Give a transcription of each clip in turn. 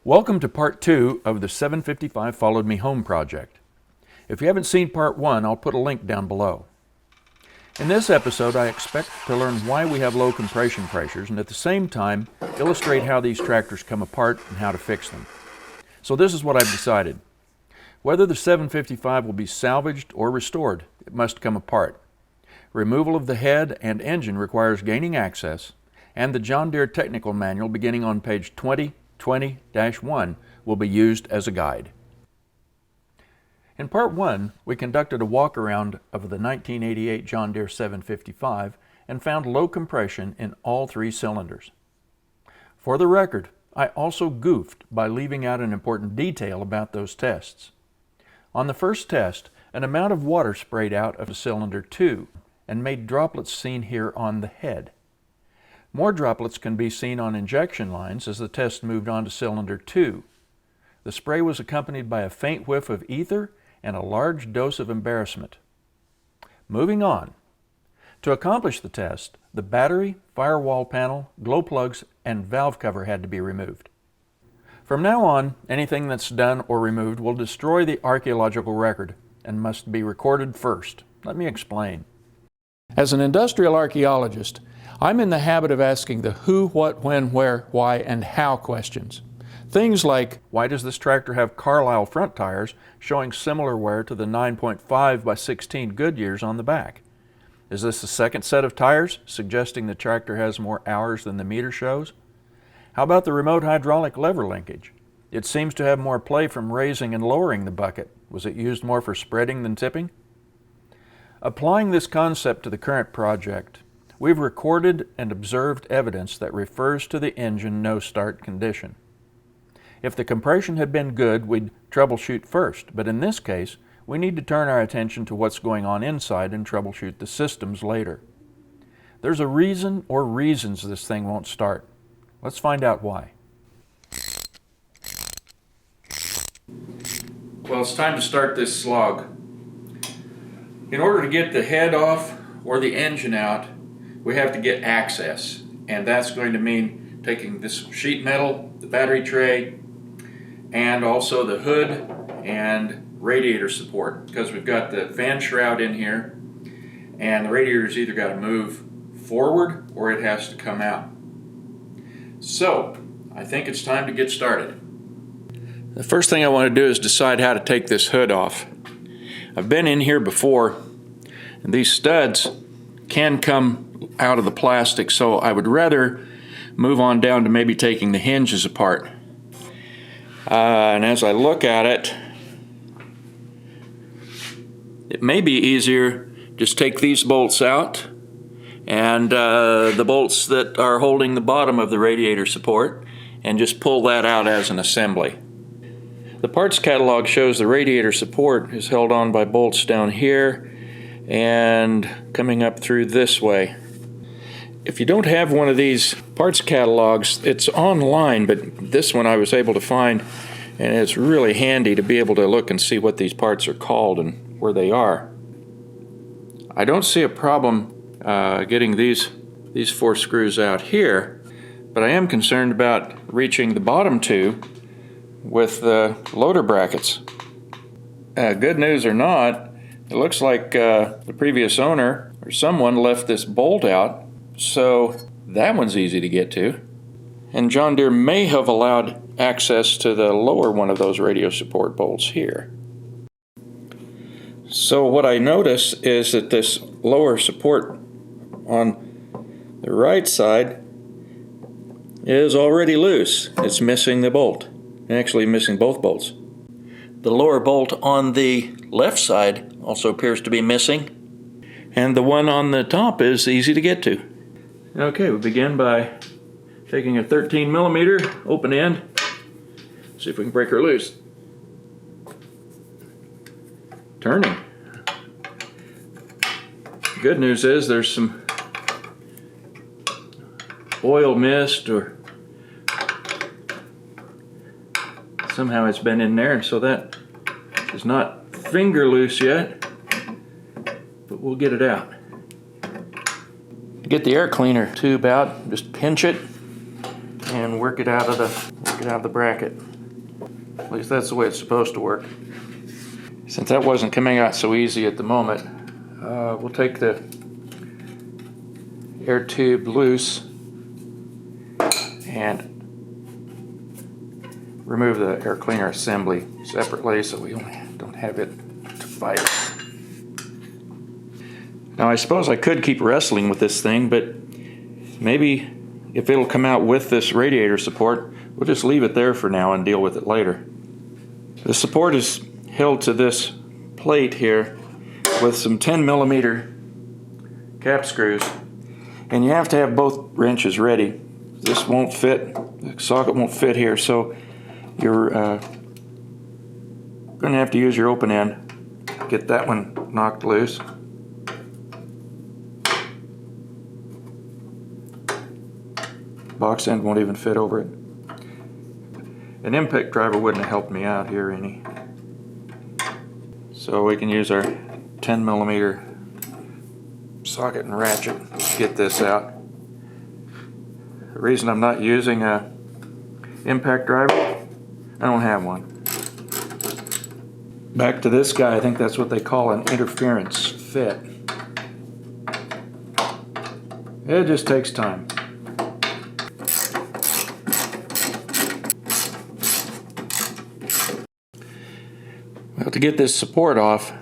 Welcome to part 2 of the 755 Followed Me Home project. If you haven't seen part 1, I'll put a link down below. In this episode, I expect to learn why we have low compression pressures and at the same time illustrate how these tractors come apart and how to fix them. So this is what I've decided. Whether the 755 will be salvaged or restored, it must come apart. Removal of the head and engine requires gaining access, and the John Deere technical manual beginning on page 20-1 will be used as a guide. In part 1, we conducted a walk-around of the 1988 John Deere 755 and found low compression in all 3 cylinders. For the record, I also goofed by leaving out an important detail about those tests. On the first test, an amount of water sprayed out of cylinder 2 and made droplets seen here on the head. More droplets can be seen on injection lines as the test moved on to cylinder 2. The spray was accompanied by a faint whiff of ether and a large dose of embarrassment. Moving on. To accomplish the test, the battery, firewall panel, glow plugs, and valve cover had to be removed. From now on, anything that's done or removed will destroy the archaeological record and must be recorded first. Let me explain. As an industrial archaeologist, I'm in the habit of asking the who, what, when, where, why, and how questions. Things like, why does this tractor have Carlisle front tires showing similar wear to the 9.5 by 16 Goodyears on the back? Is this the second set of tires, suggesting the tractor has more hours than the meter shows? How about the remote hydraulic lever linkage? It seems to have more play from raising and lowering the bucket. Was it used more for spreading than tipping? Applying this concept to the current project, we've recorded and observed evidence that refers to the engine no-start condition. If the compression had been good, we'd troubleshoot first, but in this case, we need to turn our attention to what's going on inside and troubleshoot the systems later. There's a reason or reasons this thing won't start. Let's find out why. Well, it's time to start this slog. In order to get the head off or the engine out, we have to get access, and that's going to mean taking this sheet metal, the battery tray, and also the hood and radiator support, because we've got the fan shroud in here, and the radiator's either got to move forward or it has to come out. So, I think it's time to get started. The first thing I want to do is decide how to take this hood off. I've been in here before, and these studs can come out of the plastic, so I would rather move on down to maybe taking the hinges apart. And as I look at it, it may be easier just take these bolts out and the bolts that are holding the bottom of the radiator support and just pull that out as an assembly. The parts catalog shows the radiator support is held on by bolts down here and coming up through this way. If you don't have one of these parts catalogs, it's online, but this one I was able to find, and it's really handy to be able to look and see what these parts are called and where they are. I don't see a problem getting these 4 screws out here, but I am concerned about reaching the bottom 2 with the loader brackets. Good news or not, it looks like the previous owner or someone left this bolt out, so that one's easy to get to. And John Deere may have allowed access to the lower one of those radio support bolts here. So what I notice is that this lower support on the right side is already loose. It's missing the bolt, actually missing both bolts. The lower bolt on the left side also appears to be missing, and the one on the top is easy to get to. Okay, we begin by taking a 13 millimeter open end, see if we can break her loose. Turning. Good news is there's some oil mist, or somehow it's been in there, so that is not finger loose yet, but we'll get it out. Get the air cleaner tube out, just pinch it and work it out of the bracket. At least that's the way it's supposed to work. Since that wasn't coming out so easy at the moment, we'll take the air tube loose and remove the air cleaner assembly separately so we don't have it to fight. Now I suppose I could keep wrestling with this thing, but maybe if it'll come out with this radiator support, we'll just leave it there for now and deal with it later. The support is held to this plate here with some 10mm cap screws, and you have to have both wrenches ready. This won't fit, the socket won't fit here, so you're going to have to use your open end. Get that one knocked loose. Box end won't even fit over it. An impact driver wouldn't have helped me out here any. So we can use our 10mm socket and ratchet to get this out. The reason I'm not using a impact driver, I don't have one. Back to this guy, I think that's what they call an interference fit. It just takes time. Well, to get this support off,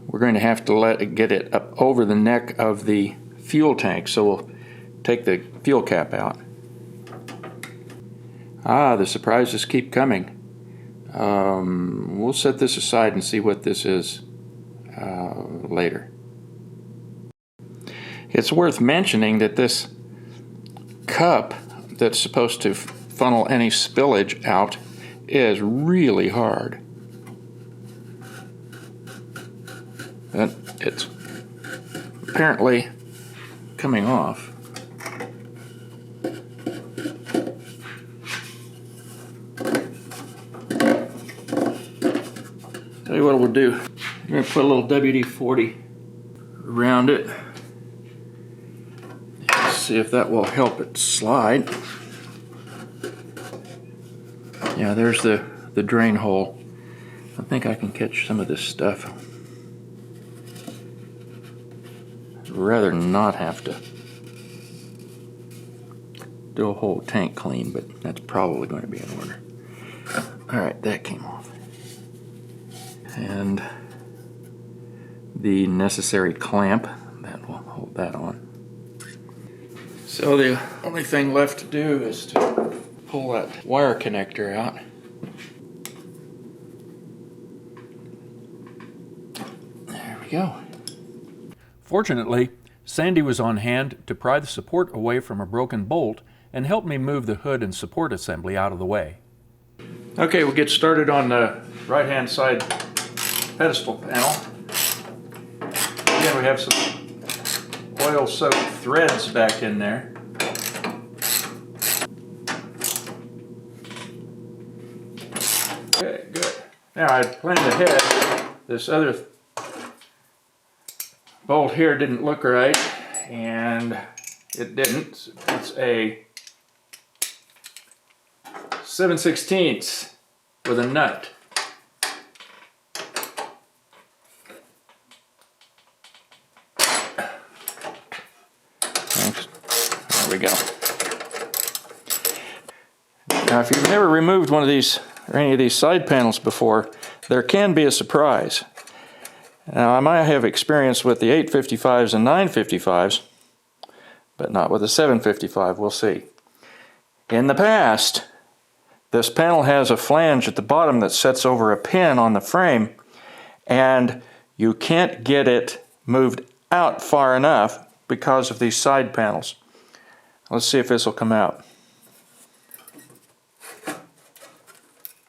we're going to have to get it up over the neck of the fuel tank. So we'll take the fuel cap out. The surprises keep coming. We'll set this aside and see what this is later. It's worth mentioning that this cup that's supposed to funnel any spillage out is really hard. And it's apparently coming off. Tell you what we'll do. I'm going to put a little WD-40 around it. See if that will help it slide. Yeah, there's the drain hole. I think I can catch some of this stuff. I'd rather not have to do a whole tank clean, but that's probably going to be in order. Alright, that came off. And the necessary clamp, that will hold that on. So the only thing left to do is to pull that wire connector out. There we go. Fortunately, Sandy was on hand to pry the support away from a broken bolt and help me move the hood and support assembly out of the way. Okay, we'll get started on the right-hand side pedestal panel. Again, we have some oil-soaked threads back in there. Okay, good. Now I planned ahead. This other bolt here didn't look right, and it didn't. It's a 7/16 with a nut. There we go. Now, if you've never removed one of these or any of these side panels before, there can be a surprise. Now, I might have experience with the 855s and 955s, but not with the 755. We'll see. In the past, this panel has a flange at the bottom that sets over a pin on the frame, and you can't get it moved out far enough because of these side panels. Let's see if this will come out.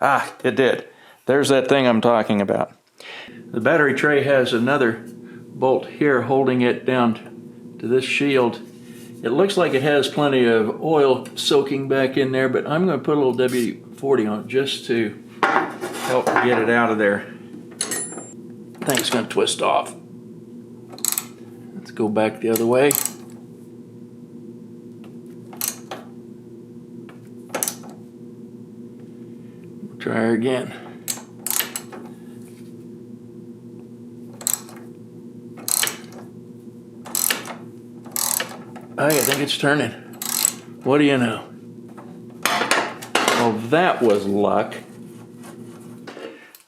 Ah, it did. There's that thing I'm talking about. The battery tray has another bolt here holding it down to this shield. It looks like it has plenty of oil soaking back in there, but I'm going to put a little WD-40 on it just to help get it out of there. I think it's going to twist off. Let's go back the other way. Try her again. I think it's turning. What do you know? Well, that was luck.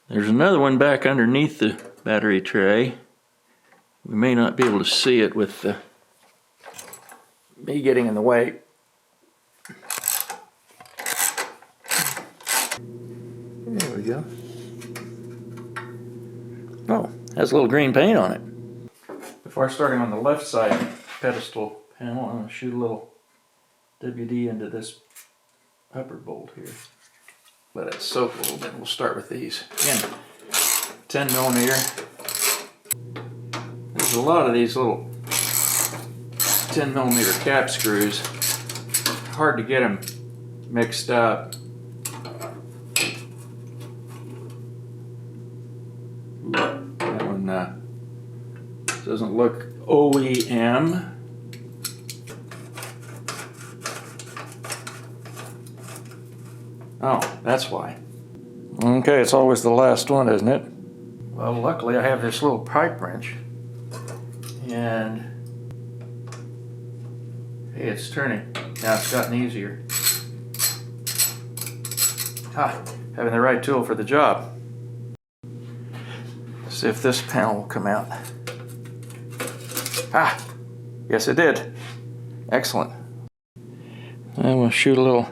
There's another one back underneath the battery tray. We may not be able to see it with me getting in the way. There we go. Oh, has a little green paint on it. Before starting on the left side pedestal panel, I'm going to shoot a little WD into this upper bolt here. Let it soak a little bit. We'll start with these. Again, 10 millimeter. There's a lot of these little 10 millimeter cap screws. Hard to get them mixed up. That one doesn't look OEM. Oh, that's why. Okay, it's always the last one, isn't it? Well, luckily I have this little pipe wrench. And hey, it's turning. Now it's gotten easier. Having the right tool for the job. See if this panel will come out. Yes it did. Excellent. I'm going to shoot a little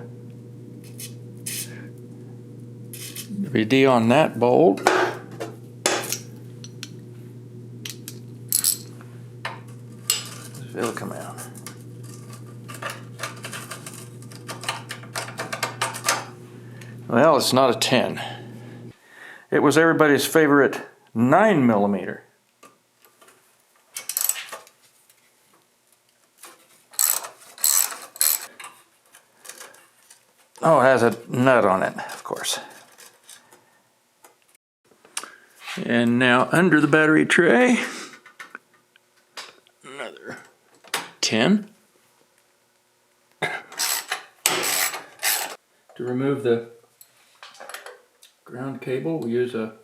WD on that bolt. It'll come out. Well, it's not a 10. It was everybody's favorite 9 millimeter. Oh, it has a nut on it, of course. And now under the battery tray, another 10. To remove the ground cable, we use a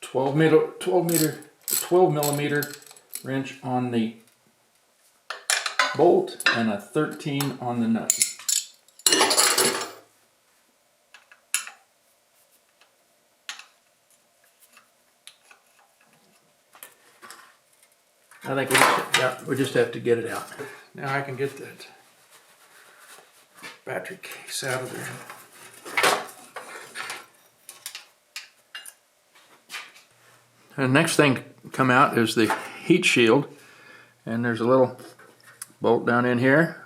12 millimeter wrench on the bolt and a 13 on the nut. I think we just have to get it out. Now I can get that battery case out of there. The next thing to come out is the heat shield, and there's a little bolt down in here.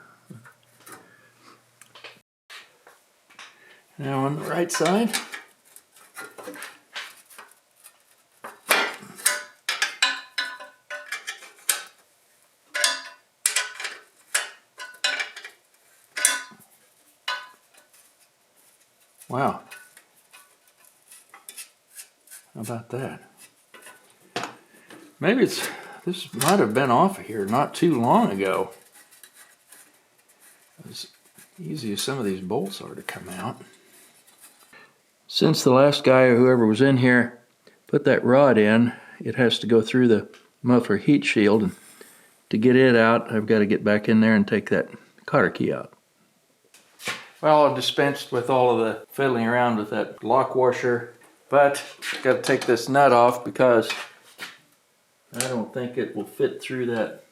Now on the right side, wow, how about that? Maybe this might have been off of here not too long ago. As easy as some of these bolts are to come out. Since the last guy or whoever was in here put that rod in, it has to go through the muffler heat shield. And to get it out, I've got to get back in there and take that cotter key out. Well, I've dispensed with all of the fiddling around with that lock washer, but I've got to take this nut off because I don't think it will fit through that.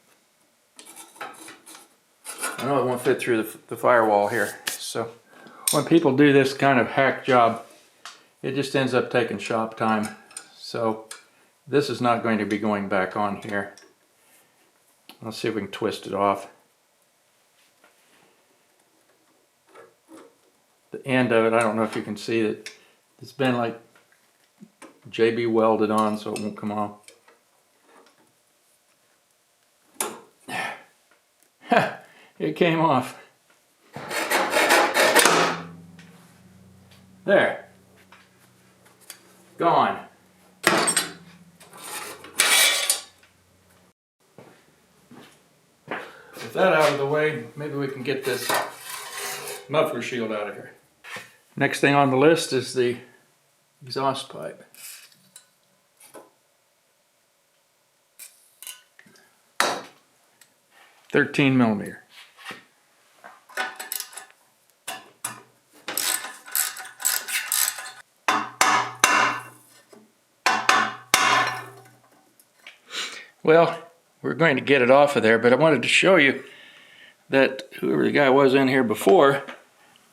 I know it won't fit through the firewall here. So when people do this kind of hack job, it just ends up taking shop time. So this is not going to be going back on here. Let's see if we can twist it off. The end of it, I don't know if you can see it. It's been like JB welded on, so it won't come off. It came off. There. Gone. With that out of the way, maybe we can get this muffler shield out of here. Next thing on the list is the exhaust pipe. $13mm. Well, we're going to get it off of there, but I wanted to show you that whoever the guy was in here before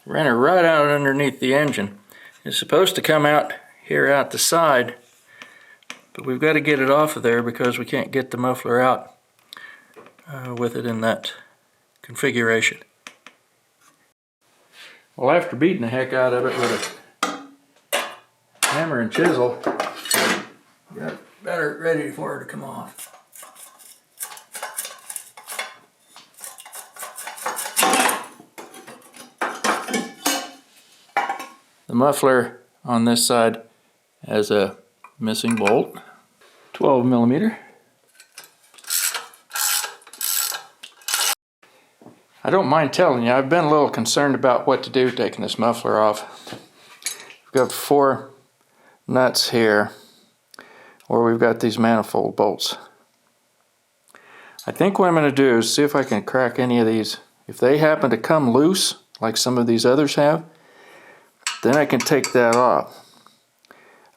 ran it right out underneath the engine. It's supposed to come out here out the side, but we've got to get it off of there because we can't get the muffler out with it in that configuration. Well, after beating the heck out of it with a hammer and chisel, got it better ready for it to come off. The muffler on this side has a missing bolt, 12mm. I don't mind telling you, I've been a little concerned about what to do taking this muffler off. We've got 4 nuts here where we've got these manifold bolts. I think what I'm going to do is see if I can crack any of these. If they happen to come loose, like some of these others have, then I can take that off.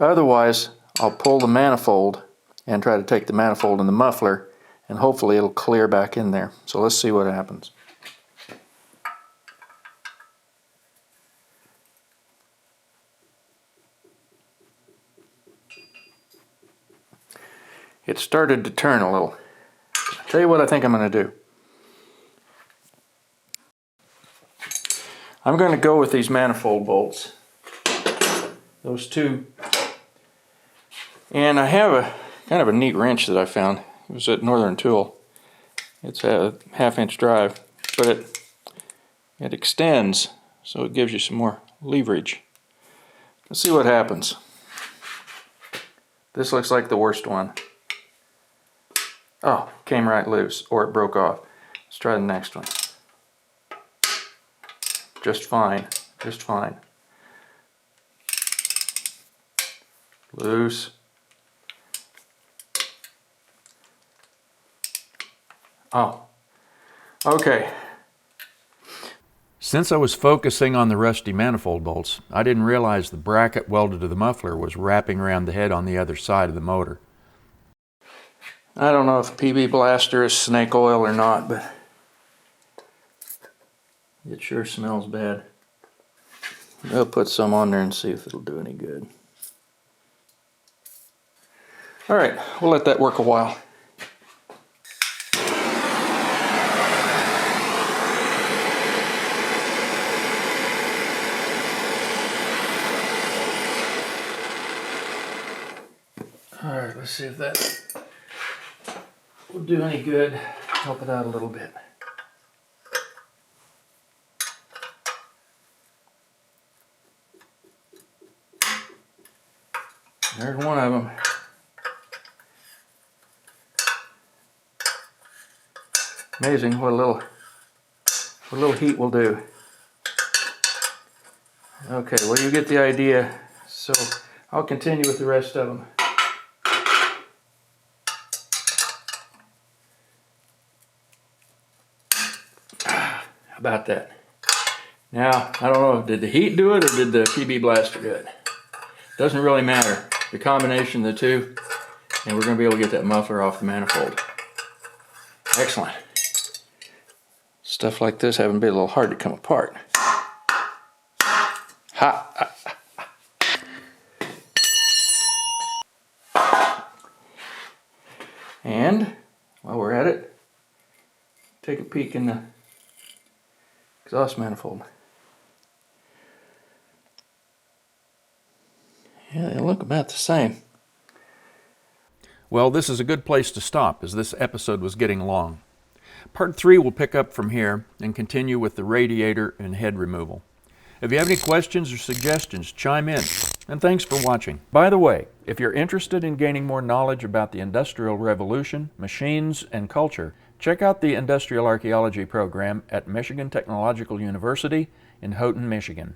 Otherwise, I'll pull the manifold and try to take the manifold and the muffler, and hopefully it'll clear back in there. So let's see what happens. It started to turn a little. I'll tell you what I think I'm going to do. I'm going to go with these manifold bolts. Those 2. And I have a kind of a neat wrench that I found. It was at Northern Tool. It's a 1/2-inch drive, but it extends, so it gives you some more leverage. Let's see what happens. This looks like the worst one. Oh, came right loose, or it broke off. Let's try the next one. Just fine, just fine. Loose. Oh, okay. Since I was focusing on the rusty manifold bolts, I didn't realize the bracket welded to the muffler was wrapping around the head on the other side of the motor. I don't know if PB Blaster is snake oil or not, but it sure smells bad. I'll put some on there and see if it'll do any good. Alright, we'll let that work a while. Alright, let's see if that will do any good. Help it out a little bit. There's one of them. Amazing what a little heat will do. Okay, well, you get the idea. So I'll continue with the rest of them. How about that? Now, I don't know, did the heat do it or did the PB Blaster do it? Doesn't really matter. The combination of the two, and we're going to be able to get that muffler off the manifold. Excellent. Stuff like this having been a little hard to come apart. Ha! And while we're at it, take a peek in the exhaust manifold. Yeah, they look about the same. Well, this is a good place to stop as this episode was getting long. Part 3 will pick up from here and continue with the radiator and head removal. If you have any questions or suggestions, chime in. And thanks for watching. By the way, if you're interested in gaining more knowledge about the Industrial Revolution, machines, and culture, check out the Industrial Archaeology program at Michigan Technological University in Houghton, Michigan.